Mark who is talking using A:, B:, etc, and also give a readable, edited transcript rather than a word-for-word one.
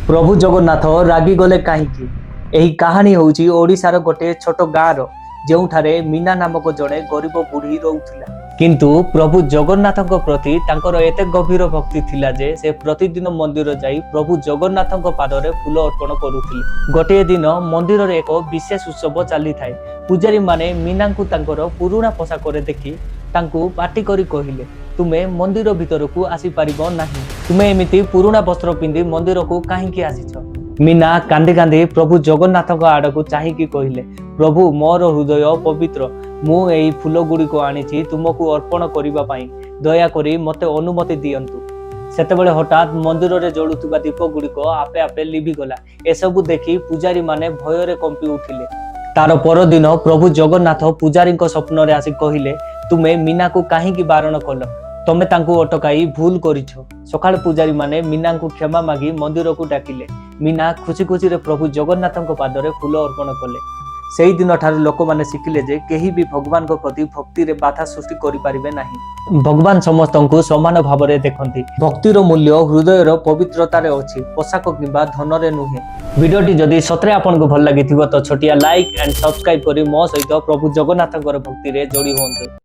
A: प्रभु जगन्नाथ रागी गले कहीं यही कहानी हूँ ओडिशार गोटे छोट गाँव जोठारे मीना नामक जड़े गरीब बुढ़ी रोला किंतु प्रभु जगन्नाथ प्रति एते गभीर भक्ति थिला जे से प्रतिदिन मंदिर जाई प्रभु जगन्नाथ पादरे फूल अर्पण करुथिले। गोटे दिन मंदिर रे एक विशेष उत्सव चली थाए। पूजारी माने मीना को तांकर पुराना पोशाक देखि तांकू पार्टी करी कहिले तुमे मंदिर भीतर को आसी पारिबो नाही, तुमे एमिति पुराना वस्त्र पिंधि मंदिर को काहींकी आसीछ। मीना कांदी कांदी प्रभु जगन्नाथ आड़ को चाहिकी कहिले, प्रभु मोर हृदय पवित्र, मु एई फूल गुड़ी को आनी तुमको अर्पण करिबा पाई दया करी मते अनुमति दियंतु। सेतेबेले हठात मंदिर रे जळुतुबा दीप गुड़ी को आपे आपे लिभि गला। एसबु देखि पुजारी माने भय रे कंपी उठिले। तार परदिन प्रभु जगन्नाथ पुजारी स्वप्न रे आसी कहिले, तुमे मीना को काहींकी बारण कल, तमे तांकू अटकाई भूल करिछ। सकाळ पुजारी माने मीना को क्षमा मागी मंदिर को डाकिले। मीना खुशी खुशी रे प्रभु जगन्नाथ पादरे फूल अर्पण कले। सेही दिन ठारू लोक माने शिखिले जे केही भी भगवान को प्रति भक्ति रे बाधा सृष्टि करि पारिबे नाही। भगवान समस्तंकु समान भाव रे देखंती। भक्तिर मूल्य हृदय रो पवित्रता रे अछि, पोशाक किबा धन रे नुहे। वीडियोटी जदि सतरे आपन को भल लागिथिबो तो छोटिया लाइक एंड सब्सक्राइब करी मो सहित प्रभु जगन्नाथ भक्ति रे जोड़ी होंतु।